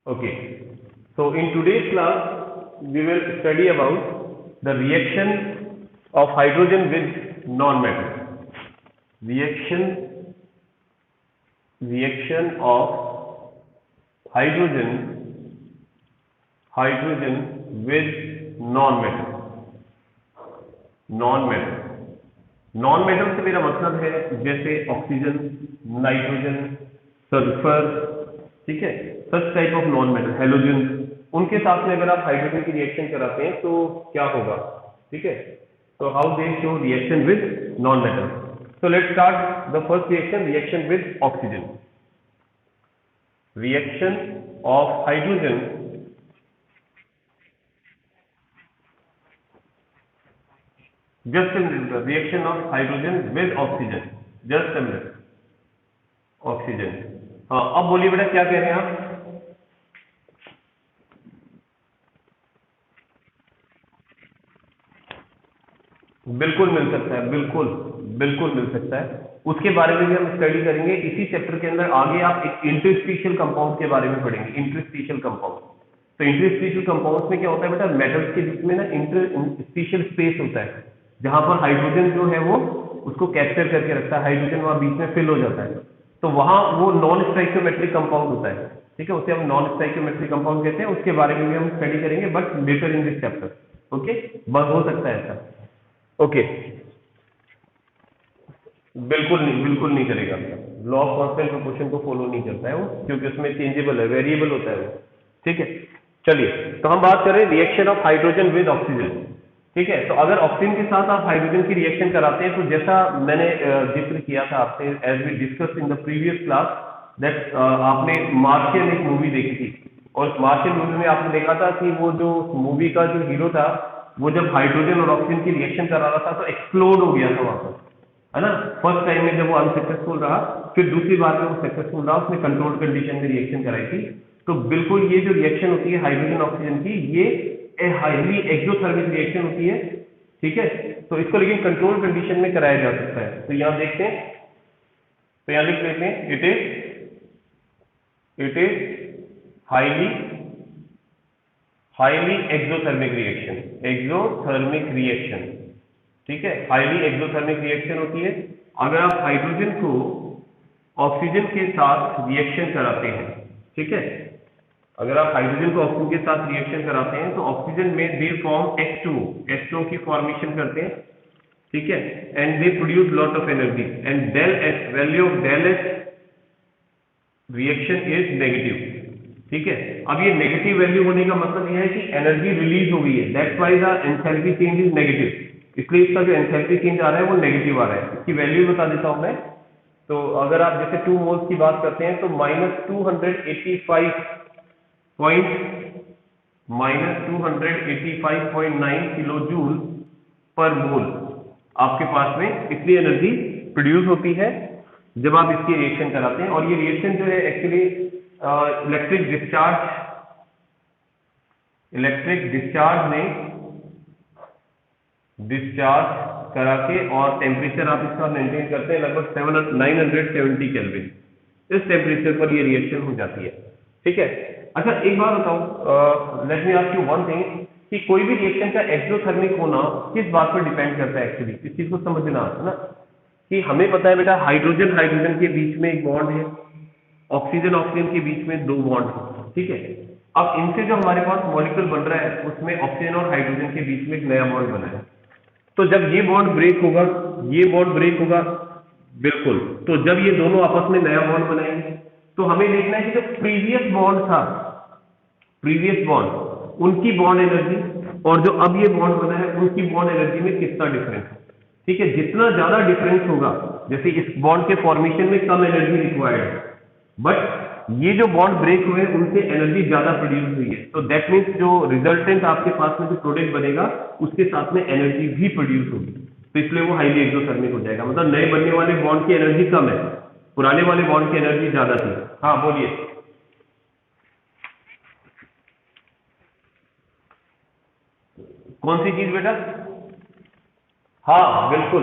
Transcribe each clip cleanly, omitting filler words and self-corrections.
Okay. So in today's class, we will study about the reaction of hydrogen with non-metal. Reaction of hydrogen with non-metal. Non metal से मेरा मतलब है जैसे oxygen, nitrogen, sulphur, ठीक है, such type of non metal, halogen, उनके साथ में अगर आप हाइड्रोजन की रिएक्शन कराते हैं तो क्या होगा, ठीक है। तो how they show reaction with non metal. So let's start the first reaction with oxygen. Reaction of hydrogen just a minute, the reaction of hydrogen with oxygen, just a minute, oxygen. हाँ, अब बोलिए बेटा क्या कह रहे हैं आप। बिल्कुल मिल सकता है, बिल्कुल मिल सकता है। उसके बारे में भी हम स्टडी करेंगे इसी चैप्टर के अंदर। आगे आप एक इंटरस्टिशियल कंपाउंड के बारे में पढ़ेंगे, इंटरस्टिशियल कंपाउंड। तो इंटरस्टिशियल कंपाउंड में क्या होता है बेटा, मेटल्स के बीच में ना इंटरस्टिशियल स्पेस होता है, जहां पर हाइड्रोजन जो है वो उसको कैप्चर करके रखता है, हाइड्रोजन वहां बीच में फिल हो जाता है, तो वहां वो नॉन स्टाइकियोमेट्रिक कंपाउंड होता है, ठीक है, उसे हम नॉन स्टाइकियोमेट्रिक कंपाउंड कहते हैं। उसके बारे में भी हम स्टडी करेंगे but later in this chapter. Okay, बस हो सकता है ऐसा। ओके, बिल्कुल नहीं करेगा। लॉ ऑफ कांस्टेंट प्रोपोर्शन को फॉलो नहीं करता है वो, क्योंकि उसमें चेंजेबल है, वेरिएबल होता है वो, ठीक है। चलिए, तो हम बात करें reaction of hydrogen with oxygen, ठीक है। तो अगर ऑक्सीजन के साथ आप हाइड्रोजन की रिएक्शन कराते हैं तो जैसा मैंने जिक्र किया था आपसे, as we discuss in the previous class, that आपने मार्शियन एक मूवी देखी थी, और मार्शियन मूवी में आपने देखा था कि वो जो मूवी का जो हीरो था, वो जब हाइड्रोजन और ऑक्सीजन की रिएक्शन करा रहा था तो एक्सप्लोड हो गया था वहां पर, है ना। फर्स्ट टाइम में जब वो अनसक्सेसफुल रहा, फिर दूसरी बार में वो सक्सेसफुल रहा, उसने कंट्रोल्ड कंडीशन में रिएक्शन कराई थी। तो बिल्कुल ये जो रिएक्शन होती है हाइड्रोजन ऑक्सीजन की, ये हाईली एक्सोथर्मिक रिएक्शन होती है, ठीक है। तो इसको लेकिन कंट्रोल कंडीशन में कराया जा सकता है। तो यहां देखते हैं, तो यहां लिख लेते हैं, it is highly exothermic reaction, ठीक है, हाईली एक्सोथर्मिक रिएक्शन होती है अगर आप हाइड्रोजन को ऑक्सीजन के साथ रिएक्शन कराते हैं, ठीक है। अगर आप हाइड्रोजन को ऑक्सीजन के साथ रिएक्शन कराते हैं तो ऑक्सीजन में दे फॉर्म H2O की फॉर्मेशन करते हैं, ठीक है, and they produce lot of energy, and del H, value of del H reaction is negative, ठीक है। अब ये नेगेटिव वैल्यू होने का मतलब यह है कि एनर्जी रिलीज हो गई है, that's why the enthalpy change is negative, इसलिए इसका जो एंथैल्पी चेंज आ रहा है वो नेगेटिव आ रहा है। इसकी वैल्यू बता देता हूं मैं। तो अगर आप जैसे 2 मोल्स की बात करते हैं तो -285.9 किलो जूल पर मोल आपके पास में इतनी एनर्जी प्रोड्यूस होती है जब आप इसकी रिएक्शन कराते हैं। और ये रिएक्शन जो है एक्चुअली इलेक्ट्रिक डिस्चार्ज करा के, और टेम्परेचर आप इसका मेंटेन करते हैं लगभग 970 केल्विन, इस टेम्परेचर पर ये रिएक्शन हो जाती है, ठीक है। अच्छा, एक बात बताऊं, let me ask you one thing, कि कोई भी रिएक्शन का एक्सोथर्मिक होना किस बात पर डिपेंड करता है, एक्चुअली इस चीज को समझना है ना, कि हमें पता है बेटा हाइड्रोजन के बीच में एक बॉन्ड है, ऑक्सीजन के बीच में 2 बॉन्ड है, ठीक है। अब इनसे जो हमारे पास मॉलिक्यूल बन रहा है उसमें ऑक्सीजन और हाइड्रोजन के बीच में एक नया बॉन्ड बना है। तो जब ये बॉन्ड ब्रेक होगा, बिल्कुल, तो जब ये दोनों आपस में नया बॉन्ड बनाएंगे तो हमें देखना है कि जो प्रीवियस बॉन्ड उनकी बॉन्ड एनर्जी और जो अब ये बॉन्ड बना है उनकी बॉन्ड एनर्जी में कितना डिफरेंस है, ठीक है। जितना ज्यादा डिफरेंस होगा, जैसे इस बॉन्ड के फॉर्मेशन में कम एनर्जी रिक्वायर्ड है, बट ये जो बॉन्ड ब्रेक हुए उनसे एनर्जी ज्यादा प्रोड्यूस हुई है, तो दैट मीन्स जो रिजल्टेंट आपके पास में जो प्रोडक्ट बनेगा उसके साथ में एनर्जी भी प्रोड्यूस होगी, तो इसलिए वो हाईली एक्सोथर्मिक हो जाएगा। मतलब नए बनने वाले बॉन्ड की एनर्जी कम है, पुराने वाले बॉन्ड की एनर्जी ज्यादा थी। हाँ बोलिए। कौन सी चीज बेटा? हाँ बिल्कुल,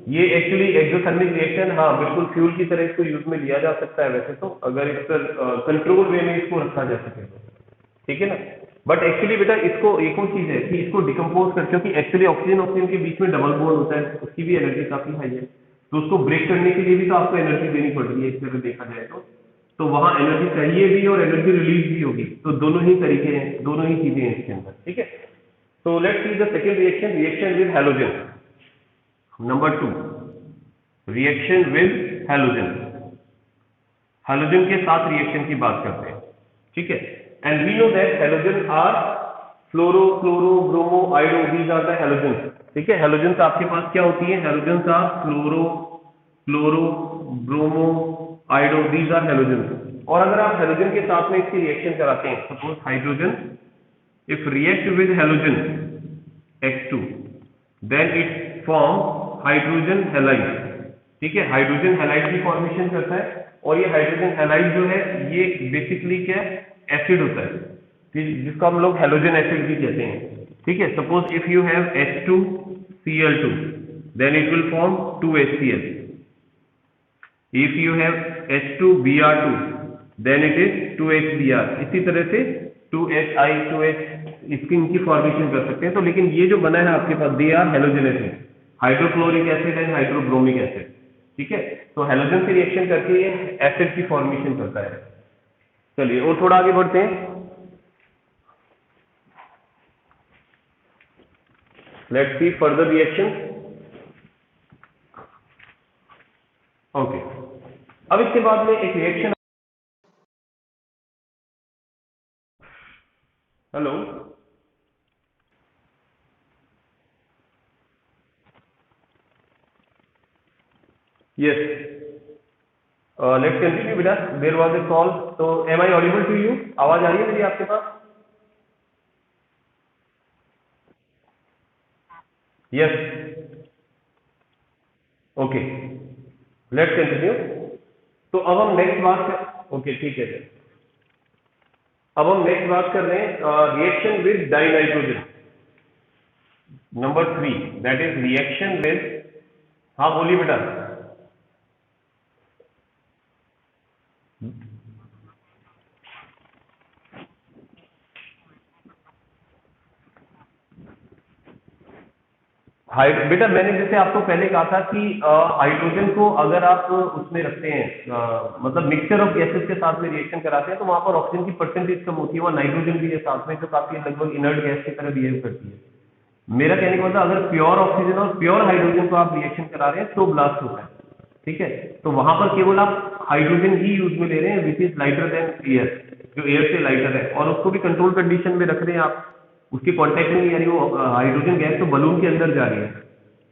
ये एक्चुअली एक्सोथर्मिक रिएक्शन, हाँ बिल्कुल फ्यूल की तरह इसको यूज में लिया जा सकता है वैसे तो, अगर इस पर कंट्रोल वे में इसको रखा जा सके तो, ठीक है ना। बट एक्चुअली बेटा इसको एक और चीज है कि इसको डिकम्पोज कर, क्योंकि एक्चुअली ऑक्सीजन ऑक्सीजन के बीच में डबल बॉन्ड होता है, उसकी भी एनर्जी काफी हाई है, तो उसको ब्रेक करने के लिए भी तो आपको एनर्जी देनी पड़ रही है इस तरह देखा जाए तो वहां एनर्जी चाहिए भी और एनर्जी रिलीज भी होगी, तो दोनों ही तरीके हैं, दोनों ही चीजें हैं इसके अंदर, ठीक है। तो let's see the second reaction, reaction with halogen. Number 2, reaction with halogen. Halogen के साथ रिएक्शन की बात करते हैं, ठीक है। And we know that halogen are fluoro, chloro, bromo, iodo, these are the halogen, ठीक है। हैलोजन आपके पास क्या होती है, halogen are fluoro, chloro, bromo, iodo, these are halogen. और अगर आप हैलोजन के साथ में इसकी रिएक्शन कराते हैं, suppose hydrogen if react with halogen H2 then it form hydrogen halide, ठीक है। हाइड्रोजन हैलाइड की फॉर्मेशन करता है, और ये हाइड्रोजन हैलाइड जो है ये बेसिकली क्या एसिड होता है, जिसको हम लोग हैलोजन एसिड भी कहते हैं, ठीक है। Suppose if you have H2Cl2 then it will form 2HCl। If you have H2Br2 then it is 2HBr। इसी तरह से 2HI 2H इसकी इनकी फॉर्मेशन कर सकते हैं। तो लेकिन ये जो बना है आपके पास, they are halogen acid, hydrochloric acid and hydrobromic acid, ठीक है। तो हैलोजन से रिएक्शन करके ये एसिड की फॉर्मेशन करता है। चलिए और थोड़ा आगे बढ़ते हैं, let's see further reaction. Okay, अब इसके बाद में एक reaction, hello yes, let's continue बेटा, देयर वाज ए कॉल। तो am I audible to you, आवाज आ रही है मेरी आपके पास? Yes, okay, let's continue. तो अब हम नेक्स्ट बात कर, ओके ठीक है सर, अब हम नेक्स्ट बात कर रहे हैं reaction with dinitrogen. Number 3 that is reaction with, हाँ बोलिए बेटा। बेटा मैंने जैसे आपको पहले कहा था कि हाइड्रोजन को अगर आप उसमें रखते हैं, मतलब मिक्सचर ऑफ गैसेस के साथ में रिएक्शन कराते हैं, तो वहां पर ऑक्सीजन की परसेंटेज कम होती है, वहां नाइट्रोजन भी है साथ में, तो काफी लगभग इनर्ट गैस की तरह बिहेव करती है। मेरा कहने का मतलब अगर प्योर ऑक्सीजन और प्योर हाइड्रोजन को आप रिएक्शन करा रहे हैं तो ब्लास्ट होता है, ठीक है। तो वहां पर केवल आप हाइड्रोजन ही यूज में ले रहे हैं which is lighter than air, जो एयर से लाइटर है, और उसको भी कंट्रोल कंडीशन में रख रहे हैं आप, उसके कॉन्टेक्ट में नहीं आ रही वो हाइड्रोजन गैस, तो बलून के अंदर जा रही है,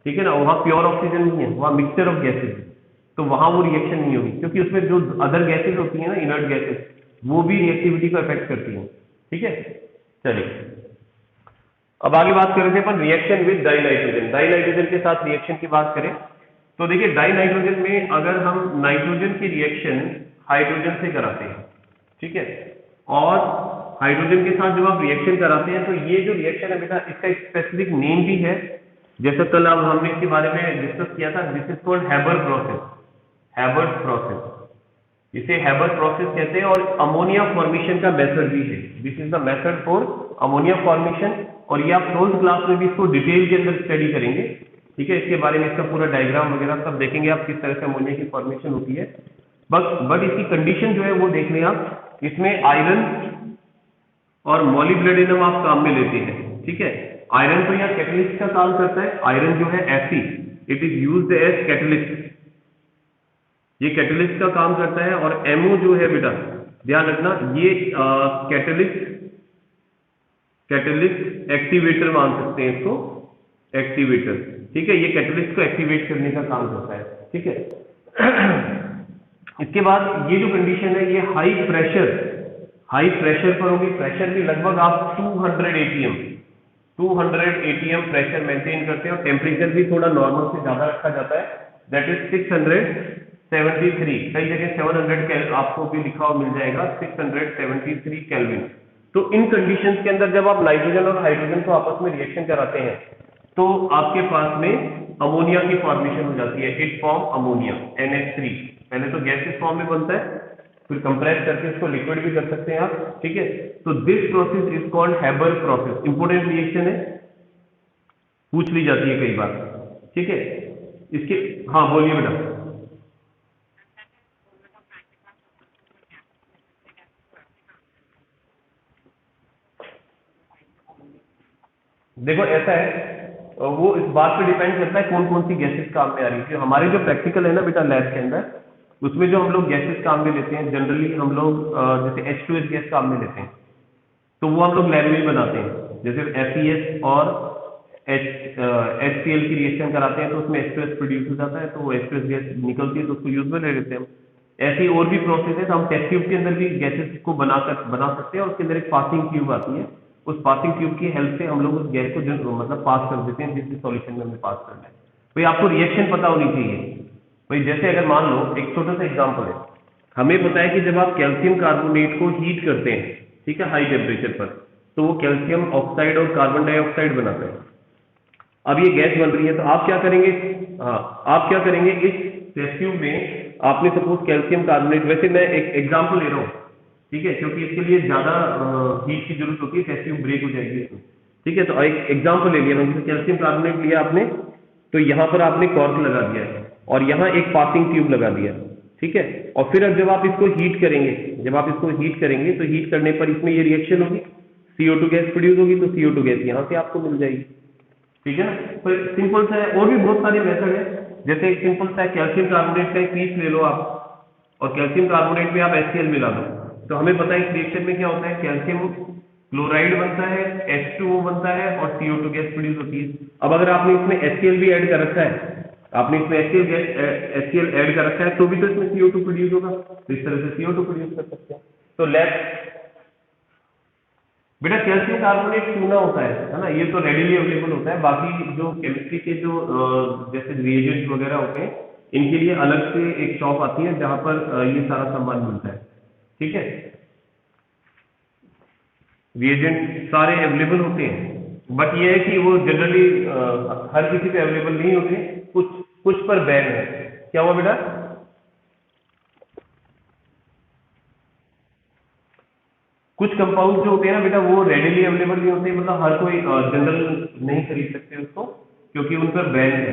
ठीक है ना। वहां प्योर ऑक्सीजन नहीं है, वहां मिक्सचर ऑफ गैसेज है, तो वहां वो रिएक्शन नहीं होगी, क्योंकि उसमें जो अदर गैसेज होती है ना, इनर्ट गैसेज, वो भी रिएक्टिविटी को अफेक्ट करती है, ठीक है। चलिए अब आगे बात कर रहे थे अपन रिएक्शन विद डाइनाइट्रोजन। डाइनाइट्रोजन के साथ रिएक्शन की बात करें तो देखिए डाइनाइट्रोजन में अगर हम नाइट्रोजन की रिएक्शन हाइड्रोजन से कराते हैं, ठीक है, और हाइड्रोजन के साथ जब आप रिएक्शन कराते हैं तो ये जो रिएक्शन है बेटा इसका एक स्पेसिफिक नेम भी है, जैसे कल अब हमने इसके बारे में डिस्कस किया था, this is called Haber process, Haber process, इसे हैबर प्रोसेस कहते हैं, और अमोनिया फॉर्मेशन का मेथड भी है, this is the method for ammonia formation, और ये आप 12th क्लास में भी इसको डिटेल के अंदर स्टडी करेंगे, ठीक है। इसके बारे में इसका पूरा डायग्राम वगैरह सब देखेंगे आप, किस तरह से अमोनिया की फॉर्मेशन होती है। बट इसकी कंडीशन जो है वो देख लें आप, इसमें आयरन और मॉलिब्डेनम आप काम में लेते हैं, ठीक है। आयरन तो यहाँ कैटलिस्ट का काम करता है, आयरन जो है Fe, it is used as catalyst, ये कैटलिस्ट का काम करता है, और MO जो है बेटा ध्यान रखना, ये कैटलिस्ट एक्टिवेटर मान सकते हैं इसको, एक्टिवेटर, ठीक है, ये कैटलिस्ट को एक्टिवेट करने का काम करता है, ठीक है। इसके बाद ये जो कंडीशन है ये हाई प्रेशर पर होगी, प्रेशर भी लगभग आप 200 ATM प्रेशर मेंटेन करते हैं, और टेम्परेचर भी थोड़ा नॉर्मल से ज्यादा रखा जाता है, दैट इज 673, कई जगह 700 आपको भी लिखा हुआ मिल जाएगा, 673 केल्विन। तो इन कंडीशंस के अंदर जब आप नाइट्रोजन और हाइड्रोजन को आपस में रिएक्शन कराते हैं तो आपके पास में अमोनिया की फॉर्मेशन हो जाती है, इट फॉर्म अमोनिया NH3। पहले तो गैसेस फॉर्म में बनता है, फिर कंप्रेस करके इसको लिक्विड भी कर सकते हैं आप, ठीक है। तो this process is called Haber process. Important reaction है, पूछ ली जाती है कई बार, ठीक है। इसके, हाँ बोलिए बेटा। देखो ऐसा है, वो इस बात पे डिपेंड करता है कौन कौन सी गैसेस काम में आ रही है। हमारे जो प्रैक्टिकल है ना बेटा लैब के अंदर, उसमें जो हम लोग गैसेस काम में लेते हैं जनरली हम लोग जैसे H2S गैस काम में लेते हैं, तो वो हम लोग लैब में ही बनाते हैं। जैसे FeS और HCl की रिएक्शन कराते हैं तो उसमें H2S प्रोड्यूस हो जाता है, तो वो H2S गैस निकलती है तो उसको यूज में ले लेते हैं हम। ऐसी और भी प्रोसेस है, तो हम टेस्ट ट्यूब के अंदर भी गैसेस को बना सकते हैं, और उसके अंदर एक पासिंग ट्यूब आती है, उस पासिंग ट्यूब की हेल्प से हम लोग उस गैस को जो मतलब पास कर देते हैं जिस सॉल्यूशन में हमें पास करना है। भाई आपको रिएक्शन पता होनी चाहिए। भाई जैसे अगर मान लो एक छोटा सा एग्जांपल है, हमें पता है कि जब आप कैल्शियम कार्बोनेट को हीट करते हैं, ठीक है, हाई टेम्परेचर पर, तो वो कैल्शियम ऑक्साइड और कार्बन डाइऑक्साइड बनाता है। अब ये गैस बन रही है तो आप क्या करेंगे, हाँ आप क्या करेंगे, इस टेस्ट ट्यूब में आपने सपोज कैल्शियम कार्बोनेट, वैसे मैं एक एग्जांपल ले रहा हूँ, ठीक है, क्योंकि इसके लिए ज्यादा हीट की जरूरत होती है, टेस्ट ट्यूब ब्रेक हो जाएगी इसमें, ठीक है। तो एक एग्जांपल ले लिया मैंने, जैसे कैल्शियम कार्बोनेट लिया आपने, तो यहाँ पर आपने कॉर्क लगा दिया है और यहाँ एक पासिंग ट्यूब लगा दिया, ठीक है। और फिर अब जब आप इसको हीट करेंगे, जब आप इसको हीट करेंगे तो हीट करने पर इसमें ये रिएक्शन होगी, CO2 गैस प्रोड्यूस होगी, तो CO2 गैस यहाँ से आपको मिल जाएगी, ठीक है ना। तो सिंपल सा है, और भी बहुत सारे मेथड है। जैसे एक सिंपल सा है, कैल्शियम कार्बोनेट का एक पीस ले लो आप, और कैल्शियम कार्बोनेट में आप HCl मिला दो, तो हमें पता है इस रिएक्शन में क्या होता है, कैल्शियम क्लोराइड बनता है, H2O बनता है और CO2 गैस प्रोड्यूस होती है। अब अगर आपने इसमें HCl भी ऐड कर रखा है, आपने इसमें HCl ऐड कर रखा है, तो भी तो इसमें CO2 प्रोड्यूस होगा, तो इस तरह से CO2 प्रोड्यूस कर सकते हैं। तो बेटा कैल्शियम कार्बोनेट चूना होता है ना, ये तो रेडिली अवेलेबल होता है। बाकी जो केमिस्ट्री के जो जैसे रिएजेंट्स वगैरह होते हैं, इनके लिए अलग से एक शॉप आती है जहां पर ये सारा सामान मिलता है, ठीक है। रिएजेंट सारे अवेलेबल होते हैं, बट ये है कि वो जनरली हर किसी पे अवेलेबल नहीं होते, कुछ कुछ पर बैन है। क्या हुआ बेटा? कुछ कंपाउंड जो होते हैं ना बेटा, वो रेडिली अवेलेबल नहीं होते, मतलब हर कोई जनरल नहीं खरीद सकते उसको, क्योंकि उन पर बैन है।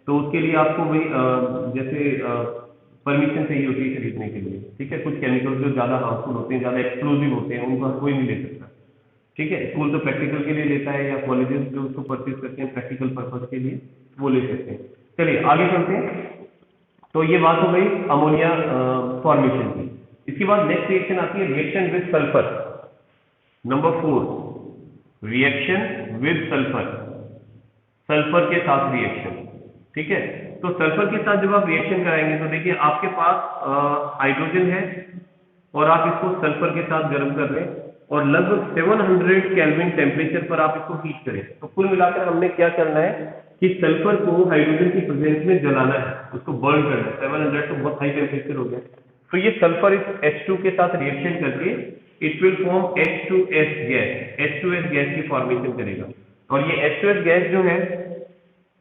तो उसके लिए आपको वही जैसे परमिशन चाहिए होती है खरीदने के लिए, ठीक है। कुछ केमिकल्स जो ज्यादा हार्मफुल होते हैं, ज्यादा एक्सप्लोजिव होते हैं, उनको हर कोई नहीं ले सकता, ठीक है। स्कूल तो प्रैक्टिकल के लिए लेता है, या कॉलेजेस जो उसको परचेज करते हैं प्रैक्टिकल पर्पज के लिए, वो ले सकते हैं। चलिए आगे चलते हैं। तो ये बात हो गई अमोनिया फॉर्मेशन की। इसके बाद नेक्स्ट रिएक्शन आती है reaction with sulphur. Number 4, reaction with sulphur, sulphur के साथ रिएक्शन, ठीक है। तो सल्फर के साथ जब आप रिएक्शन कराएंगे तो देखिए आपके पास हाइड्रोजन है और आप इसको सल्फर के साथ गर्म कर लें, और लगभग 700 केल्विन टेम्परेचर पर आप इसको हीट करें। तो कुल मिलाकर हमने क्या करना है कि सल्फर को हाइड्रोजन की प्रेजेंस में जलाना है, उसको बर्न करना है। 700 तो बहुत हाई टेम्परेचर हो गया। तो ये सल्फर इस H2 के साथ रिएक्शन करके it will form H2S gas, H2S gas की फॉर्मेशन करेगा। और ये H2S गैस जो है,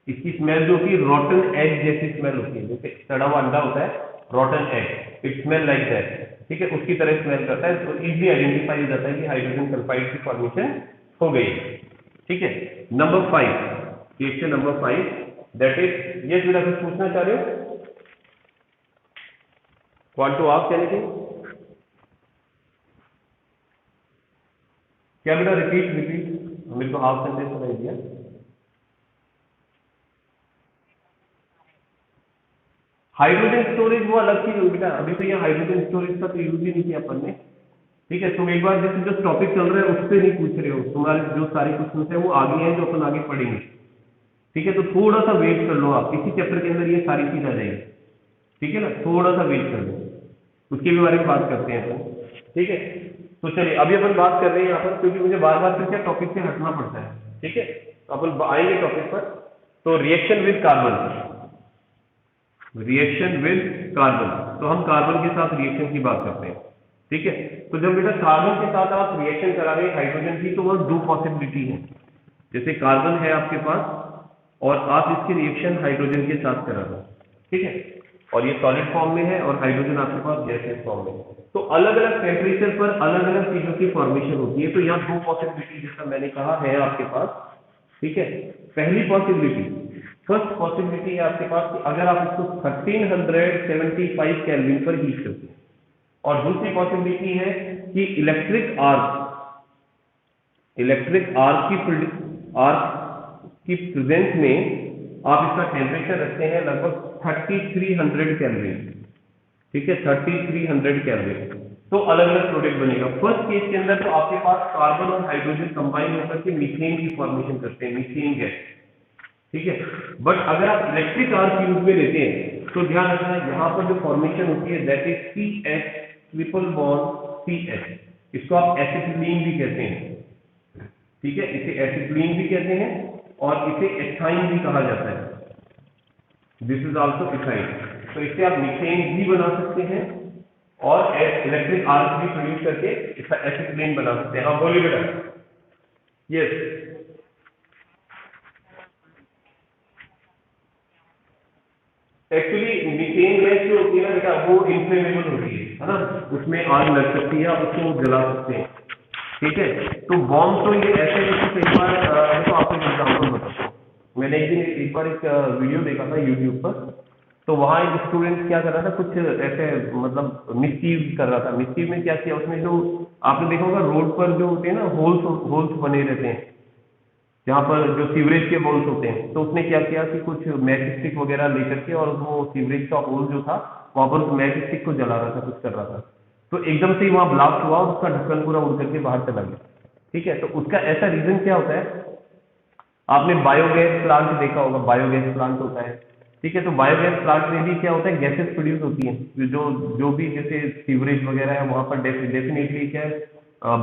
इसकी स्मेल जो होती है रॉटन एग जैसी स्मेल होती है, जैसे सड़ा हुआ अंडा होता है, रॉटन egg, it smell like that, ठीक है, उसकी तरह स्मेल करता है। तो इजीली आइडेंटिफाई हो जाता है कि हाइड्रोजन सल्फाइड की फॉर्मेशन हो गई, ठीक है। Number 5, reaction number 5, that is, ये बेटा कुछ पूछना चाह रहे हो? Want to ask anything? क्या बेटा? रिपीट, मेरे को हाफ सेंटेंस सुनाई दिया। हाइड्रोजन स्टोरेज वो अलग चीज होगी बेटा, अभी तो ये हाइड्रोजन स्टोरेज का तो यूज ही नहीं किया अपन ने, ठीक है। तुम एक बार जैसे जो टॉपिक चल रहा है उस पर नहीं पूछ रहे हो, तुम्हारे जो सारे क्वेश्चन है वो आगे हैं, जो अपन आगे पढ़ेंगे, ठीक है। तो थोड़ा सा वेट कर लो, आप इसी चैप्टर के अंदर ये सारी चीज आ जाएगी, ठीक है ना, थोड़ा सा वेट कर लो, उसके भी बारे में बात करते हैं अपन, ठीक है। तो चलिए अभी अपन बात कर रहे हैं यहाँ पर, क्योंकि मुझे बार बार फिर क्या टॉपिक से हटना पड़ता है, ठीक है। तो अपन आएंगे टॉपिक पर। तो reaction with carbon, reaction with carbon, तो हम कार्बन के साथ रिएक्शन की बात करते हैं, ठीक है। तो जब बेटा कार्बन के साथ आप रिएक्शन करा रहे हैं हाइड्रोजन की, तो वह दो पॉसिबिलिटी है। जैसे कार्बन है आपके पास, और आप इसकी रिएक्शन हाइड्रोजन के साथ करा दो, ठीक है। और ये सॉलिड फॉर्म में है और हाइड्रोजन आपके पास गैसियस फॉर्म में है। तो अलग अलग टेम्परेचर पर अलग अलग चीजों की फॉर्मेशन होती है। तो यहाँ दो पॉसिबिलिटी जैसा मैंने कहा है आपके पास, ठीक है। पहली पॉसिबिलिटी, फर्स्ट पॉसिबिलिटी है आपके पास कि अगर आप इसको 1375 केल्विन पर हीट करते हैं, और दूसरी पॉसिबिलिटी है कि इलेक्ट्रिक आर्क की प्रेजेंस में आप इसका टेम्परेचर रखते हैं लगभग 3300 केल्विन, ठीक है, 3300 केल्विन। तो अलग अलग प्रोडक्ट बनेगा। फर्स्ट केस के अंदर तो आपके पास कार्बन और हाइड्रोजन कंबाइन होकर के मीथेन की फॉर्मेशन करते हैं, मीथेन गैस, ठीक है। बट अगर आप इलेक्ट्रिक आर्क यूज में लेते हैं तो ध्यान रखना यहाँ पर जो फॉर्मेशन होती है that is CH triple bond CH। इसको आप एसिटिलीन भी कहते हैं, ठीक है, इसे एसिटिलीन भी कहते हैं और इसे एथाइन भी कहा जाता है। This is also ethyne. तो इससे आप मीथेन भी बना सकते हैं और इलेक्ट्रिक आर्क भी प्रोड्यूस करके इसका एसिटिलीन बना सकते हैं। हाँ बोलिए बेटा। यस, एक्चुअली मीथेन गैस जो होती है ना बेटा वो इनफ्लेमेबल होती है ना, उसमें आग लग सकती है, आप उसको जला सकते हैं, ठीक है। तो बॉम्ब तो ये ऐसे जैसे कई बार तो आपको एक एग्जाम्पल बताता हूँ। मैंने एक बार एक वीडियो देखा था यूट्यूब पर, तो वहाँ एक स्टूडेंट क्या कर रहा था, कुछ ऐसे मतलब मिसचीव कर रहा था। मिसचीव में क्या किया, उसमें जो आपने देखा होगा रोड पर जो होते हैं ना होल्स बने रहते हैं जहाँ पर जो सीवरेज के होल्स होते हैं, तो उसने क्या किया कि कुछ मैच स्टिक वगैरह लेकर के और वो सीवरेज का होल जो था वहां पर उस मैच स्टिक को जला रहा था, कुछ कर रहा था। तो एकदम से ही वहां ब्लास्ट हुआ और उसका ढक्कन पूरा उड़ करके बाहर चला गया, ठीक है। तो उसका ऐसा रीजन क्या होता है, आपने बायोगैस प्लांट देखा होगा, बायोगैस प्लांट होता है, ठीक है। तो बायोगैस प्लांट में भी क्या होता है, गैसेस प्रोड्यूस होती हैं, जो भी जैसे सीवरेज वगैरह है वहां पर डेफिनेटली क्या है,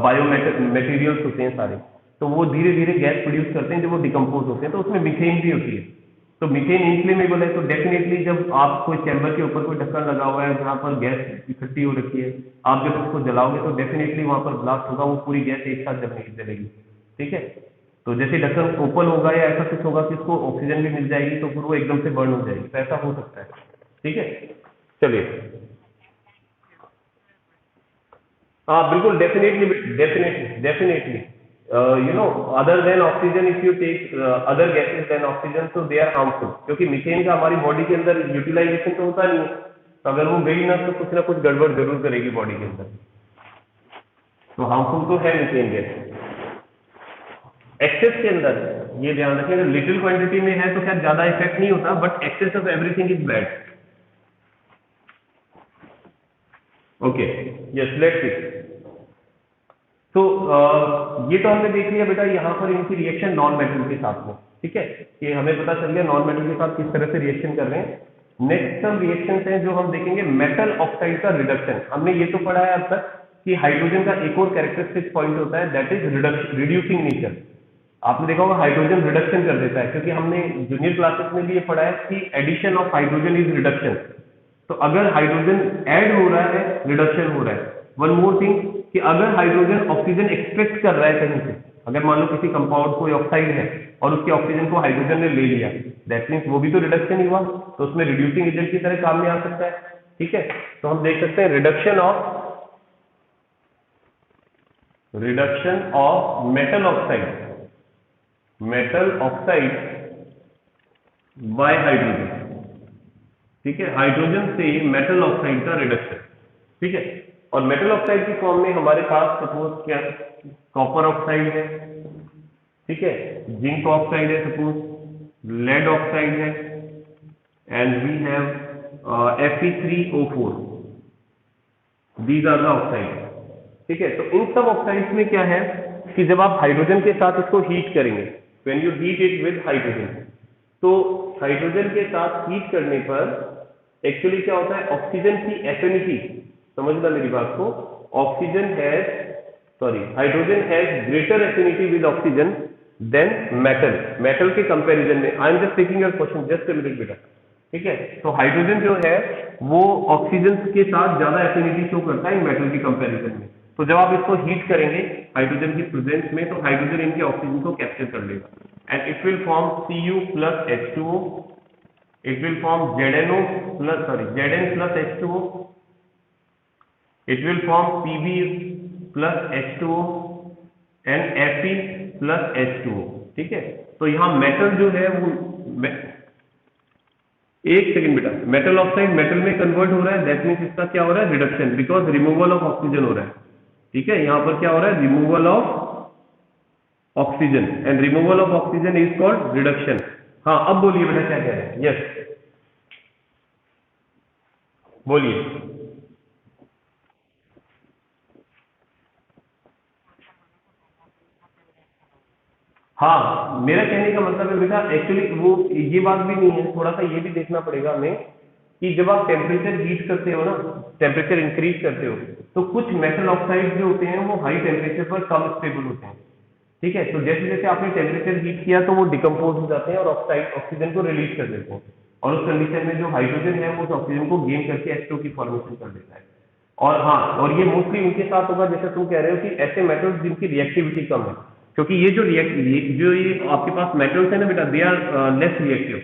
बायो मटेरियल्स होते हैं सारे, तो वो धीरे धीरे गैस प्रोड्यूस करते हैं जब वो डिकम्पोज होते हैं, तो उसमें मीथेन भी होती है। तो मीथेन इनफ्लेमेबल है, तो डेफिनेटली जब आप कोई चैम्बर के ऊपर कोई ढक्कन लगा हुआ है जहां पर गैस इकट्ठी हो रखी है, आप जब उसको जलाओगे तो डेफिनेटली वहां पर ब्लास्ट होगा, वो पूरी गैस एक साथ जलेगी, ठीक है। तो जैसे ढक्कन ओपन होगा या ऐसा कुछ होगा कि उसको ऑक्सीजन भी मिल जाएगी तो फिर वो एकदम से बर्न हो जाएगी, तो ऐसा हो सकता है, ठीक है। चलिए, हाँ बिल्कुल, definitely other than oxygen, if you take other gases then oxygen तो दे आर हार्मफुल, क्योंकि मीथेन का हमारी बॉडी के अंदर यूटिलाइजेशन तो होता नहीं है, तो अगर वो गई ना कुछ गड़बड़ जरूर करेगी बॉडी के अंदर, तो हार्मफुल तो है मीथेन गैस। एक्सेस के अंदर ये ध्यान रखें, अगर लिटिल क्वांटिटी में है तो शायद ज्यादा इफेक्ट नहीं होता, but excess of everything is bad. Okay, yes, let's see. तो ये तो हमने देख लिया बेटा यहाँ पर इनकी रिएक्शन नॉन मेटल के साथ में, ठीक है, कि हमें पता चल गया नॉन मेटल के साथ किस तरह से रिएक्शन कर रहे हैं। नेक्स्ट सब रिएक्शन हैं जो हम देखेंगे, मेटल ऑक्साइड का रिडक्शन। हमने ये तो पढ़ा है अब तक कि हाइड्रोजन का एक और कैरेक्टरिस्टिक पॉइंट होता है दैट इज रिड्यूसिंग नेचर। आपने देखा होगा हाइड्रोजन रिडक्शन कर देता है, क्योंकि हमने जूनियर क्लासेस में भी ये पढ़ा है कि addition of hydrogen is reduction. तो अगर हाइड्रोजन ऐड हो रहा है, रिडक्शन हो रहा है। वन मोर थिंग कि अगर हाइड्रोजन ऑक्सीजन एक्सट्रैक्ट कर रहा है कहीं से, अगर मान लो किसी कंपाउंड कोई ऑक्साइड है और उसके ऑक्सीजन को हाइड्रोजन ने ले लिया, दैट मीन्स वो भी तो रिडक्शन ही हुआ, तो उसमें रिड्यूसिंग एजेंट की तरह काम में आ सकता है, ठीक है। तो हम देख सकते हैं reduction of metal oxide bye hydrogen, ठीक है, हाइड्रोजन से मेटल ऑक्साइड का रिडक्शन, ठीक है। और मेटल ऑक्साइड की फॉर्म में हमारे पास सपोज क्या कॉपर ऑक्साइड है, ठीक है, जिंक ऑक्साइड है, सपोज लेड ऑक्साइड है, and we have Fe3O4, these are the oxide, ठीक है। तो इन सब ऑक्साइड्स में क्या है कि जब आप हाइड्रोजन के साथ इसको हीट करेंगे, when you heat it with hydrogen, तो हाइड्रोजन के साथ हीट करने पर एक्चुअली क्या होता है, ऑक्सीजन की एफिनिटी, समझना मेरी बात को, hydrogen has greater affinity with oxygen than metal के कंपैरिजन में। I am just taking your question, just a minute बेटा, ठीक है। तो हाइड्रोजन जो है वो ऑक्सीजन के साथ ज्यादा एफिनिटी शो करता है मेटल के कंपैरिजन में। तो जब आप इसको हीट करेंगे हाइड्रोजन की प्रेजेंस में, तो हाइड्रोजन इनके ऑक्सीजन को कैप्चर कर लेगा, and it will form Cu plus H2O. It will form Zn plus H2O. It will form Pb plus H2O and Fe plus H2O. ठीक है, तो यहाँ मेटल जो है वो एक सेकंड बेटा, मेटल ऑक्साइड मेटल में कन्वर्ट हो रहा है, दैट मीन्स इसका क्या हो रहा है, reduction, because removal of oxygen हो रहा है। ठीक है, यहाँ पर क्या हो रहा है, removal of oxygen, and removal of oxygen is called reduction. हाँ, अब बोलिए बेटा क्या कह रहे हैं, यस बोलिए। हाँ, मेरा कहने का मतलब है बेटा, एक्चुअली वो ये बात भी नहीं है, थोड़ा सा ये भी देखना पड़ेगा हमें कि जब आप टेम्परेचर हीट करते हो ना, टेम्परेचर इंक्रीज करते हो, तो कुछ मेटल ऑक्साइड जो होते हैं वो हाई टेम्परेचर पर कम स्टेबल होते हैं। ठीक है, तो जैसे जैसे आपने टेम्परेचर हीट किया तो वो डिकम्पोज हो जाते हैं और ऑक्सीजन को रिलीज कर देते हैं, और उस कंडीशन में जो हाइड्रोजन है वो उस ऑक्सीजन को गेन करके H2 की फॉर्मेशन कर देता है। और हाँ, और ये मोस्टली उनके साथ होगा जैसे तुम कह रहे हो कि ऐसे मेटल्स जिनकी रिएक्टिविटी कम है, क्योंकि ये आपके पास मेटल्स है ना बेटा, दे आर लेस रिएक्टिव।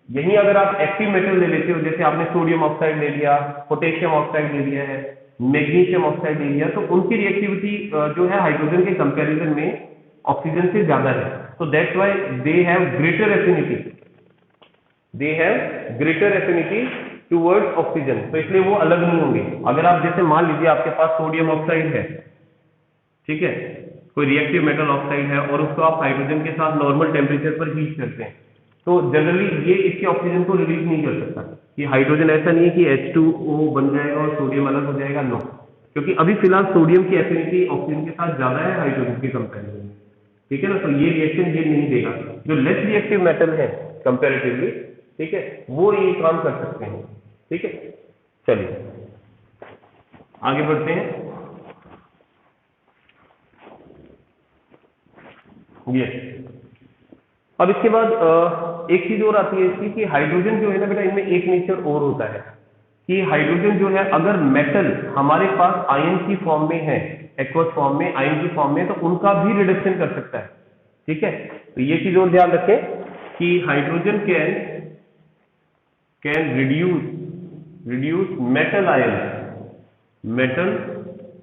यही अगर आप एक्टिव मेटल ले लेते हो, जैसे आपने सोडियम ऑक्साइड ले लिया, पोटेशियम ऑक्साइड ले लिया है, मैग्नीशियम ऑक्साइड ले लिया, तो उनकी रिएक्टिविटी जो है हाइड्रोजन के कंपैरिजन में ऑक्सीजन से ज्यादा है। तो that's why they have greater affinity towards oxygen, तो इसलिए वो अलग नहीं होंगे। अगर आप जैसे मान लीजिए आपके पास सोडियम ऑक्साइड है, ठीक है, कोई रिएक्टिव मेटल ऑक्साइड है, और उसको आप हाइड्रोजन के साथ नॉर्मल टेम्परेचर पर हीट करते हैं, तो जनरली ये इसके ऑक्सीजन को रिलीज नहीं कर सकता। कि हाइड्रोजन ऐसा नहीं है कि H2O बन जाएगा और सोडियम अलग हो जाएगा, नो, क्योंकि अभी फिलहाल सोडियम की एफिनिटी ऑक्सीजन के साथ ज्यादा है हाइड्रोजन के कंपैरिजन में। ठीक है ना, तो ये रिएक्शन ये नहीं देगा। जो लेस रिएक्टिव मेटल है कंपैरेटिवली, ठीक है, वो ये काम कर सकते हैं। ठीक है, चलिए आगे बढ़ते हैं। ये अब इसके बाद एक चीज और आती है इसकी कि हाइड्रोजन जो है ना बेटा, इनमें एक नेचर और होता है कि हाइड्रोजन जो है अगर मेटल हमारे पास आयन की फॉर्म में है, एक्वस फॉर्म में, आयन की फॉर्म में, तो उनका भी रिडक्शन कर सकता है। ठीक है, तो ये चीज और ध्यान रखें कि hydrogen can reduce metal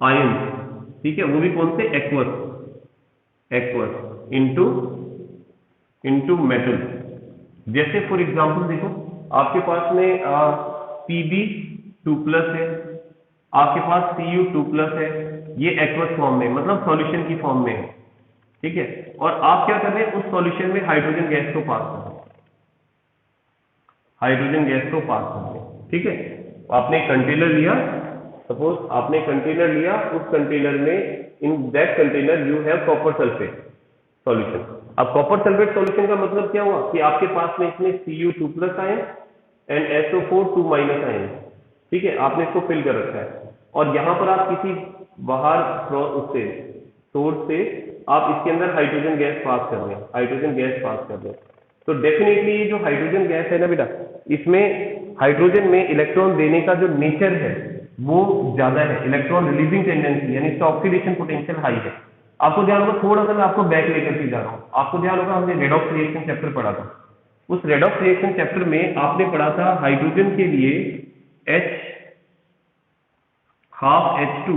ion, ठीक है, वो भी कौन से, एक्वस इनटू मेटल। जैसे फॉर एग्जांपल देखो, आपके पास में Pb2+ है, आपके पास Cu2+ है, ये एक्वस फॉर्म में, मतलब सॉल्यूशन की फॉर्म में है। ठीक है, और आप क्या कर रहे हैं, उस सॉल्यूशन में हाइड्रोजन गैस को पास कर रहे हैं। ठीक है, आपने कंटेनर लिया, सपोज आपने कंटेनर लिया, उस कंटेनर में, in that container you have copper sulphate solution. अब कॉपर सल्फेट सॉल्यूशन का मतलब क्या हुआ कि आपके पास में इसमें Cu2+ ion and SO4 2- ion, ठीक है, आपने इसको फिल कर रखा है, और यहां पर आप किसी बाहर उससे सोर्स से आप इसके अंदर हाइड्रोजन गैस पास कर रहे हैं, तो डेफिनेटली ये जो हाइड्रोजन गैस है ना बेटा, इसमें हाइड्रोजन में इलेक्ट्रॉन देने का जो नेचर है वो ज्यादा है, इलेक्ट्रॉन रिलीजिंग टेंडेंसी, यानी इसका ऑक्सीडेशन पोटेंशियल हाई है। आपको ध्यान होगा, थोड़ा सा मैं आपको बैक लेकर के जा रहा हूं, आपको ध्यान होगा हमने रेडॉक्स रिएक्शन चैप्टर पढ़ा था। उस रेडॉक्स रिएक्शन चैप्टर में आपने पढ़ा था हाइड्रोजन के लिए H2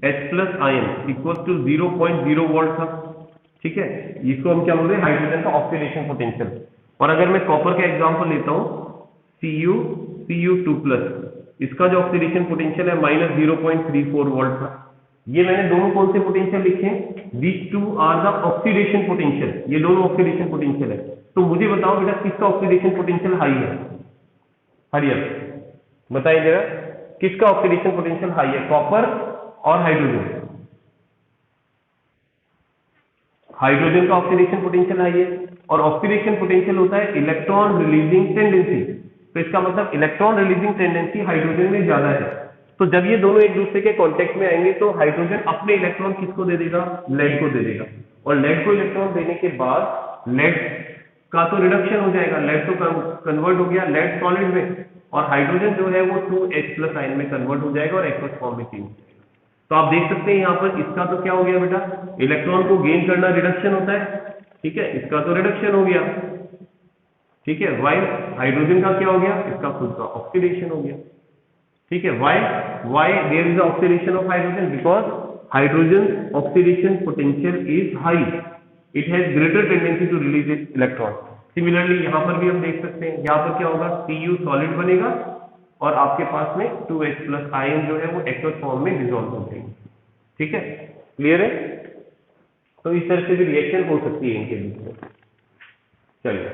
H+ ion equal to 0.0 volt था। ठीक है, इसको हम क्या बोल रहे हैं, हाइड्रोजन का ऑक्सीडेशन पोटेंशियल। और अगर मैं कॉपर का एग्जांपल लेता हूं, Cu2+, इसका जो ऑक्सीडेशन पोटेंशियल है -0.34 वोल्ट था। ये मैंने दोनों कौन से पोटेंशियल लिखे हैं, these two are the oxidation potential, ये दोनों ऑक्सीडेशन पोटेंशियल है। तो मुझे बताओ बेटा, किसका ऑक्सीडेशन पोटेंशियल हाई है, हरियर बताइए जरा, किसका ऑक्सीडेशन पोटेंशियल हाई है, कॉपर और हाइड्रोजन? हाइड्रोजन का ऑक्सीडेशन पोटेंशियल हाई है, और ऑक्सीडेशन पोटेंशियल होता है इलेक्ट्रॉन रिलीजिंग टेंडेंसी, तो इसका मतलब इलेक्ट्रॉन रिलीजिंग टेंडेंसी हाइड्रोजन में ज्यादा है। तो जब ये दोनों एक दूसरे के कांटेक्ट में आएंगे तो हाइड्रोजन अपने इलेक्ट्रॉन किसको दे देगा, लेड को दे देगा, और लेड को इलेक्ट्रॉन देने के बाद लेड का तो रिडक्शन हो जाएगा, लेड तो कन्वर्ट हो गया लेड सॉलिड में, और हाइड्रोजन जो है वो 2H+ आयन में कन्वर्ट हो जाएगा और एक्वस फॉर्म में चेंज। तो आप देख सकते हैं यहाँ पर इसका तो क्या हो गया बेटा, इलेक्ट्रॉन को गेन करना रिडक्शन होता है, ठीक है, इसका तो रिडक्शन हो गया, ठीक है। वाइल हाइड्रोजन का क्या हो गया, इसका खुद का ऑक्सीडेशन हो गया, ठीक है। Why there is oxidation of hydrogen, because hydrogen oxidation potential is high, it has greater tendency to release electron. Similarly यहाँ पर भी हम देख सकते हैं, यहाँ पर क्या होगा, Cu सॉलिड बनेगा और आपके पास में 2H प्लस आयन जो है वो एक्वस फॉर्म में डिसॉल्व हो जाएंगे, ठीक है। क्लियर है? तो इस तरह से भी रिएक्शन हो सकती है इनके बीच में। चलिए,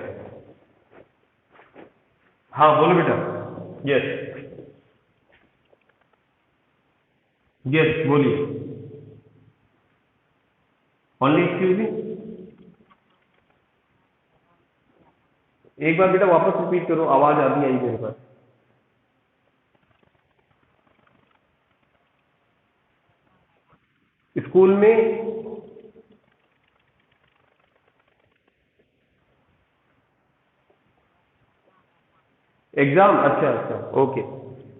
हाँ बोलो बेटा। यस यस बोलिए। ओनली एक्सक्यूजिंग, एक बार बेटा वापस रिपीट करो, आवाज आधी आई मेरे पास। स्कूल में एग्जाम, अच्छा अच्छा, okay.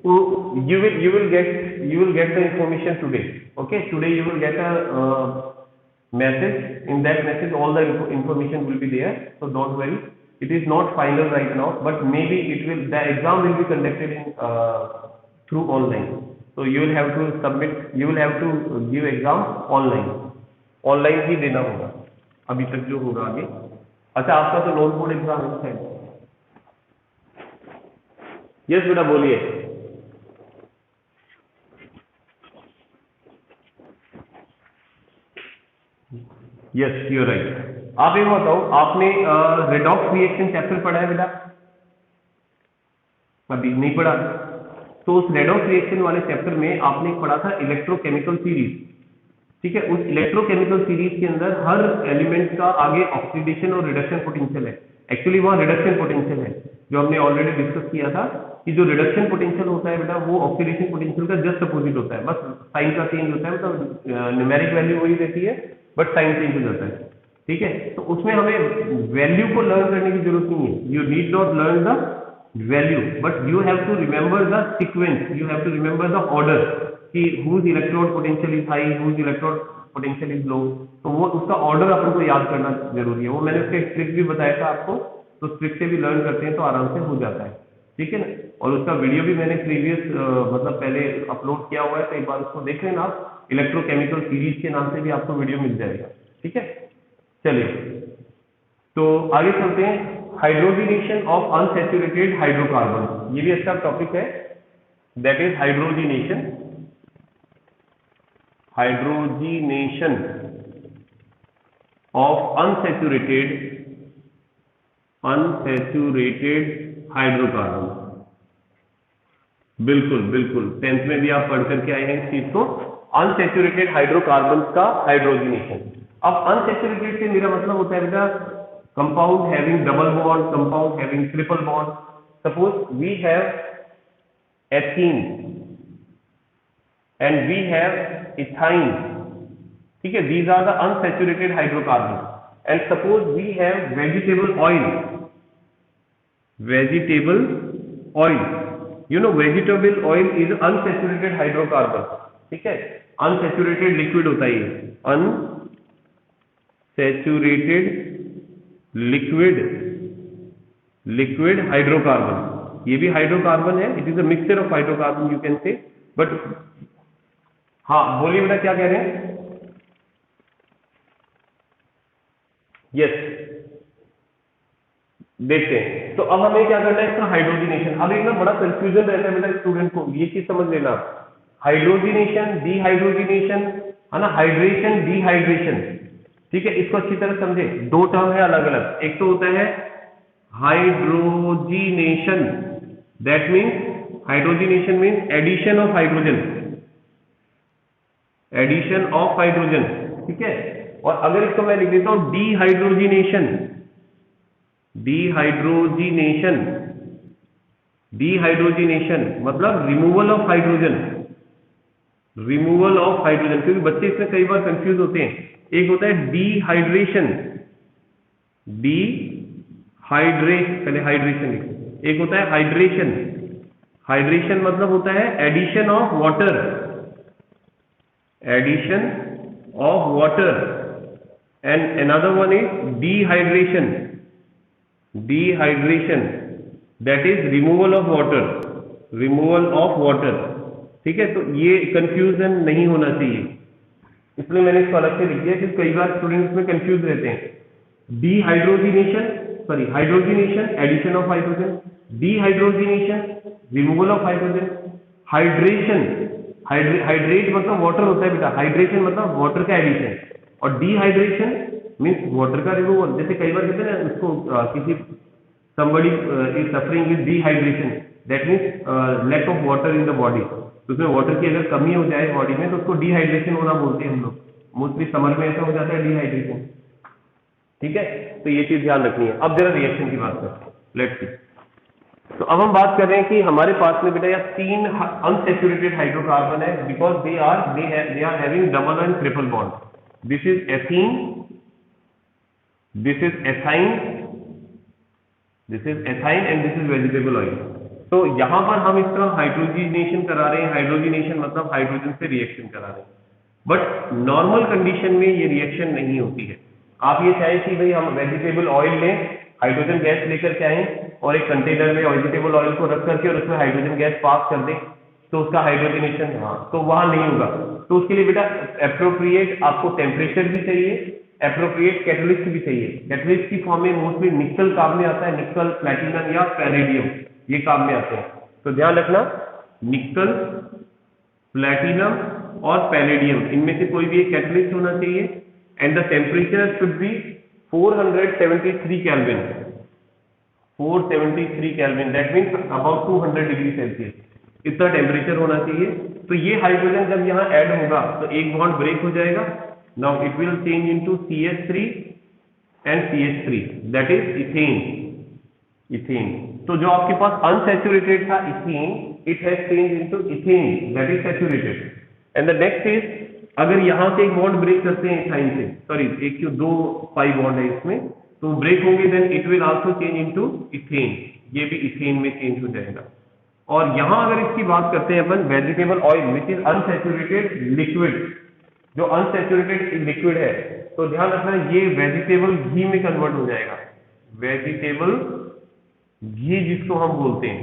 you will get the information today, okay? Today you will get a message. In that message all the information will be there, so don't worry. It is not final right now, but maybe the exam will be conducted in through online, so you will have to submit, you will have to give exam online ही देना होगा अभी तक जो होगा आगे। अच्छा, आपका तो नॉन बोर्ड एग्जाम है। यस बेटा बोलिए। Yes you right. आप ये बताओ, आपने रेडॉक्स रिएक्शन चैप्टर पढ़ा है बेटा? अभी नहीं पढ़ा? तो उस रेडॉक्स रिएक्शन वाले चैप्टर में आपने पढ़ा था इलेक्ट्रोकेमिकल सीरीज, ठीक है। उस इलेक्ट्रोकेमिकल सीरीज के अंदर हर एलिमेंट का आगे ऑक्सीडेशन और रिडक्शन पोटेंशियल है। एक्चुअली वहां रिडक्शन पोटेंशियल है, जो हमने ऑलरेडी डिस्कस किया था कि जो रिडक्शन पोटेंशियल होता है बेटा वो ऑक्सीडेशन पोटेंशियल का जस्ट अपोजिट होता है, बस साइन का चेंज होता है, मतलब न्यूमेरिक वैल्यू वही रहती है बट साइन चेंज हो जाता है, ठीक है। तो उसमें हमें वैल्यू को लर्न करने की जरूरत नहीं है, you need not learn the value, but you have to remember the sequence, you have to remember the order कि whose electrode potential is high, whose electrode potential is low, तो वो उसका ऑर्डर अपन को याद करना जरूरी है। वो मैंने उसका एक ट्रिक भी बताया था आपको, तो ट्रिक से भी लर्न करते हैं तो आराम से हो जाता है, ठीक है ना। और उसका वीडियो भी मैंने प्रीवियस मतलब पहले अपलोड किया हुआ है, तो एक बार उसको देख लेना आप, इलेक्ट्रोकेमिकल सीरीज के नाम से भी आपको वीडियो मिल जाएगा, ठीक है। चलिए, तो आगे चलते हैं। हाइड्रोजिनेशन ऑफ अनसैचुरेटेड हाइड्रोकार्बन, ये भी अच्छा टॉपिक है, that is hydrogenation of unsaturated hydrocarbon. बिल्कुल बिल्कुल, 10th में भी आप पढ़ करके आए हैं इस चीज को, अनसैचुरेटेड हाइड्रोकार्बन का हाइड्रोजिनेशन। अब अनसैचुरेटेड से मेरा मतलब होता है बेटा compound having double bond, compound having triple bond. Suppose we have ethene and we have ethyne, ठीक है, these are the unsaturated hydrocarbons. And suppose we have vegetable oil, you know vegetable oil is unsaturated hydrocarbon, ठीक है, unsaturated liquid होता है ये, unsaturated liquid hydrocarbon, ये भी hydrocarbon है, it is a mixture of hydrocarbon you can say, but हाँ बोलिए बेटा क्या कह रहे हैं? यस, देखते हैं। तो अब हमें क्या करना है, इसका हाइड्रोजिनेशन। अब एक ना बड़ा कंफ्यूजन रहता है बेटा स्टूडेंट को, ये चीज समझ लेना, हाइड्रोजिनेशन, डिहाइड्रोजिनेशन, है ना, हाइड्रेशन, डिहाइड्रेशन, ठीक है। इसको अच्छी तरह समझे, दो टर्म है अलग अलग। एक तो होता है hydrogenation, that means hydrogenation means addition of hydrogen, ठीक है। और अगर इसको मैं लिख देता हूं डिहाइड्रोजिनेशन, मतलब रिमूवल ऑफ हाइड्रोजन, क्योंकि बच्चे इसमें कई बार कंफ्यूज होते हैं। एक होता है डिहाइड्रेशन, पहले हाइड्रेशन लिखो, एक होता है हाइड्रेशन मतलब होता है addition of water, and another one is dehydration. Dehydration, that is removal of water. Removal of water, ठीक है। तो ये कंफ्यूजन नहीं होना चाहिए, इसलिए मैंने इसको अलग से लिख दिया, क्योंकि कई बार स्टूडेंट्स में कंफ्यूज रहते हैं। Dehydrogenation, sorry hydrogenation, addition of hydrogen. Dehydrogenation, removal of hydrogen. Hydration, hydrate मतलब वाटर होता है बेटा, हाइड्रेशन मतलब वाटर का एडिशन, और डिहाइड्रेशन मीन्स वाटर का रिमूवल। जैसे कई बार कहते हैं ना उसको किसी somebody is suffering with dehydration, that means lack of water in the body, तो उसमें वाटर की अगर कमी हो जाए बॉडी में तो उसको डिहाइड्रेशन होना बोलते हैं हम लोग। मोस्टली समर में ऐसा हो जाता है डिहाइड्रेशन, ठीक है। तो ये चीज ध्यान रखनी है। अब जरा रिएक्शन की बात करते हैं, लेट्स सी। तो अब हम बात कर रहे हैं कि हमारे पास में बेटा यह 3 अनसैचुरेटेड हाइड्रोकार्बन है, because they are having double and triple bond. This is ethene, this is ethyne, this is ethyne and this is vegetable oil. तो यहां पर हम इसका हाइड्रोजिनेशन करा रहे हैं। हाइड्रोजिनेशन मतलब हाइड्रोजन से रिएक्शन करा रहे हैं, बट नॉर्मल कंडीशन में ये रिएक्शन नहीं होती है। आप ये चाहें कि भाई हम वेजिटेबल ऑयल लें, हाइड्रोजन गैस लेकर के आए और एक कंटेनर में वेजिटेबल ऑयल को रख करके और उसमें हाइड्रोजन गैस पास कर दें, तो उसका हाइड्रोजनेशन, हाँ, तो वहां नहीं होगा। तो उसके लिए बेटा एप्रोप्रिएट आपको टेम्परेचर भी चाहिए, एप्रोप्रिएट कैटलिस्ट भी चाहिए। कैटलिस्ट की फॉर्म में मोस्टली निकल काम में आता है, निकल, प्लैटिनम या पैलेडियम, ये काम में आते हैं। तो ध्यान रखना, निकल, प्लैटिनम और पैलेडियम, इनमें से कोई भी एक कैटलिस्ट होना चाहिए। And the temperature should be 473 kelvin, 473 kelvin, that means about 200 degree Celsius, इतना टेम्परेचर होना चाहिए। तो ये हाइड्रोजन जब यहाँ ऐड होगा तो एक बॉन्ड ब्रेक हो जाएगा। Now it will change into CH3 and CH3, that is ethane, ethane. तो जो आपके पास अनसैचुरेटेड था ethane, it has change into ethane, that is saturated. And the next is, अगर यहां से एक बॉन्ड ब्रेक करते हैं इथाइन से, सॉरी एक क्यों 2 पाई बॉन्ड है इसमें, तो ब्रेक होंगे, then it will also change into ethane, ये भी इथेन में चेंज हो जाएगा। और यहां अगर इसकी बात करते हैं अपन vegetable oil which is unsaturated liquid, जो अनसैचुरेटेड लिक्विड है, तो ध्यान रखना ये वेजिटेबल घी में कन्वर्ट हो जाएगा। वेजिटेबल घी जिसको हम बोलते हैं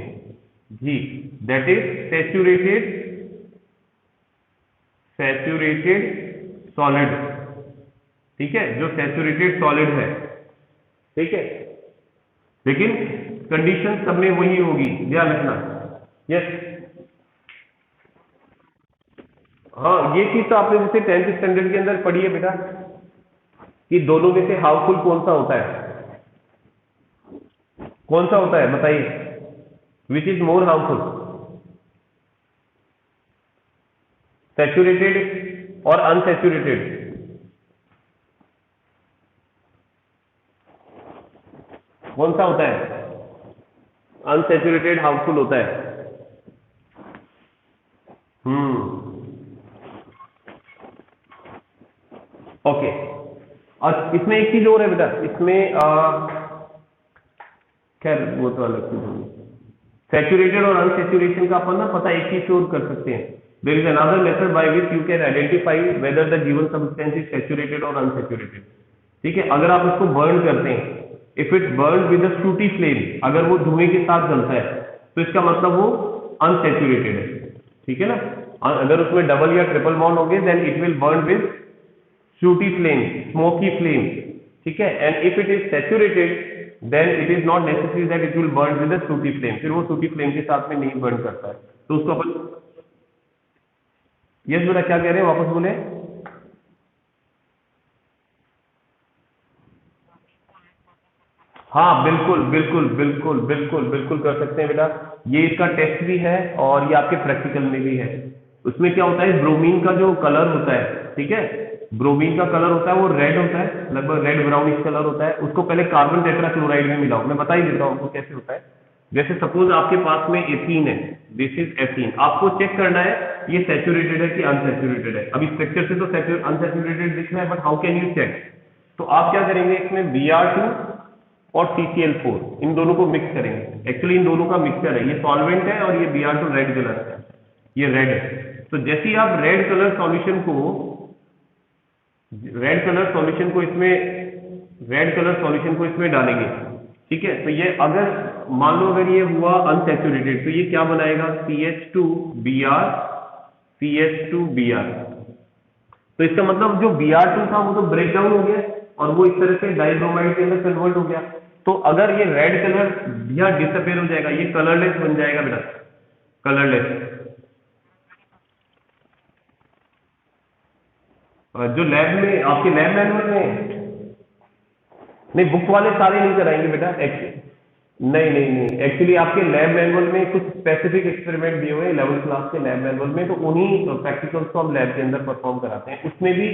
घी, that is saturated, saturated solid, ठीक है, जो सैचुरेटेड सॉलिड है, ठीक है। लेकिन कंडीशन सब में वही होगी, ध्यान रखना। यस, हाँ, ये चीज तो आपने जैसे 10th स्टैंडर्ड के अंदर पढ़ी है बेटा, कि दोनों में से हार्मफुल कौन सा होता है, कौन सा होता है बताइए, which is more harmful, saturated और अनसैचुरेटेड? कौन सा होता है? अनसैचुरेटेड हार्मफुल होता है। ओके, और इसमें एक चीज और है बेटा, इसमें खैर वो तो अलग चीज होगी। सैचुरेटेड और अनसैचुरेशन का अपन ना पता एक चीज और कर सकते हैं। There is another method by which you can identify whether the given substance is saturated और अनसैचुरेटेड, ठीक है। अगर आप इसको बर्न करते हैं, if it burn with a sooty flame, अगर वो धुएं के साथ जलता है तो इसका मतलब वो अनसैचुरेटेड है, ठीक है ना। अगर उसमें डबल या ट्रिपल बॉन्ड होंगे then it will burn with sooty flame, smoky flame, ठीक है। And if it is saturated then it is not necessary that it will burn with a sooty flame, फिर वो सूटी फ्लेम के साथ में नहीं बर्न करता है। तो उसको अपन, यस बेटा क्या कह रहे हैं, वापस बोले। हाँ बिल्कुल बिल्कुल बिल्कुल बिल्कुल बिल्कुल कर सकते हैं बेटा, ये इसका टेस्ट भी है और ये आपके प्रैक्टिकल में भी है। उसमें क्या होता है, ब्रोमीन का जो कलर होता है, ठीक है, ब्रोमीन का कलर होता है वो रेड होता है, लगभग रेड ब्राउनिश कलर होता है। उसको पहले कार्बन टेट्राक्लोराइड में मिलाओ, मैं बता ही देता हूँ आपको कैसे होता है। जैसे सपोज आपके पास में एथीन है, दिस इज एथीन, आपको चेक करना है ये सैचुरेटेड है कि अनसैचुरेटेड है। अभी स्ट्रक्चर से तो अनसैचुरेटेड दिख रहा है, but how can you check? तो आप क्या करेंगे, इसमें Br2 और CCl4 इन दोनों को मिक्स करेंगे। एक्चुअली इन दोनों का मिक्सचर है, ये सॉल्वेंट है और ये Br2 रेड कलर है, ये रेड है। तो जैसे ही आप रेड कलर सॉल्यूशन को रेड कलर सॉल्यूशन को इसमें डालेंगे, ठीक है। तो ये अगर मान लो अगर ये हुआ अनसैचुरेटेड तो ये क्या बनाएगा, CH2Br CH2Br। तो इसका मतलब जो Br2 था वो तो ब्रेक डाउन हो गया और वो इस तरह से डाइब्रोमाइड के अंदर कन्वर्ट हो गया। तो अगर ये रेड कलर यहाँ डिसअपेयर हो जाएगा, ये कलरलेस बन जाएगा बेटा, कलरलेस। जो लैब में आपके लैब मैनुअल में, नहीं बुक वाले सारे नहीं कराएंगे बेटा, नहीं नहीं नहीं, एक्चुअली आपके लैब मैनुअल में कुछ स्पेसिफिक एक्सपेरिमेंट दिए हुए हैं 11th क्लास के लैब मैनुअल में, तो उन्हीं प्रैक्टिकल्स को हम लैब के अंदर परफॉर्म कराते हैं, उसमें भी।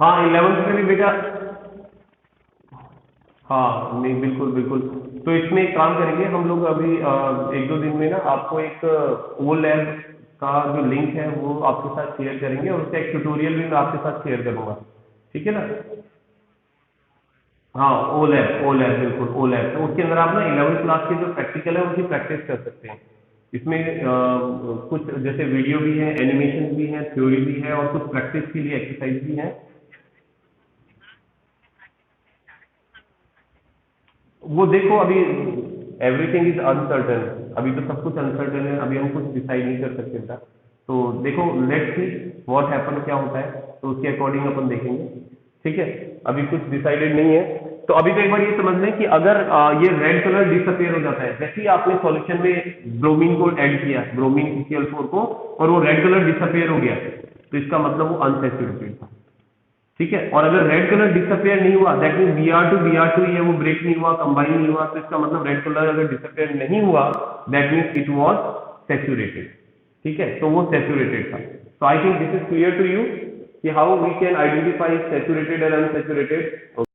हाँ 11th में भी बेटा, हाँ नहीं बिल्कुल बिल्कुल। तो इसमें एक काम करेंगे हम लोग अभी एक दो दिन में ना आपको एक ओ लैब का जो लिंक है वो आपके साथ शेयर करेंगे और उसका एक ट्यूटोरियल भी मैं आपके साथ शेयर करूंगा, ठीक है ना। हाँ ओ लैब बिल्कुल ओ लैब, तो उसके अंदर आप ना 11th क्लास के जो प्रैक्टिकल है उनकी प्रैक्टिस कर सकते हैं। इसमें कुछ जैसे वीडियो भी है, एनिमेशन भी है, थ्योरी भी है और कुछ प्रैक्टिस के लिए एक्सरसाइज भी है। वो देखो अभी एवरीथिंग इज अनसर्टन, अभी तो सब कुछ अनसर्टन है, अभी हम कुछ डिसाइड नहीं कर सकते था। तो देखो लेट्स सी व्हाट हैपन, क्या होता है तो उसके अकॉर्डिंग अपन देखेंगे, ठीक है। अभी कुछ डिसाइडेड नहीं है। तो अभी तो एक बार ये समझ लें कि अगर ये रेड कलर डिसअपेयर हो जाता है, जैसे ही आपने सॉल्यूशन में ब्रोमीन को ऐड किया, ब्रोमीन CCl4 को, और वो रेड कलर डिसअपेयर हो गया, तो इसका मतलब वो अनसैचुरेटेड था, ठीक है। और अगर रेड कलर डिसअपेयर नहीं हुआ, दैट मीन Br2 ये वो ब्रेक नहीं हुआ, कंबाइन नहीं हुआ, तो इसका मतलब रेड कलर अगर डिसअपेयर नहीं हुआ that means it was saturated, ठीक है। तो वो सैचुरेटेड था। तो I think this is clear to you कि how we can identify saturated and unsaturated.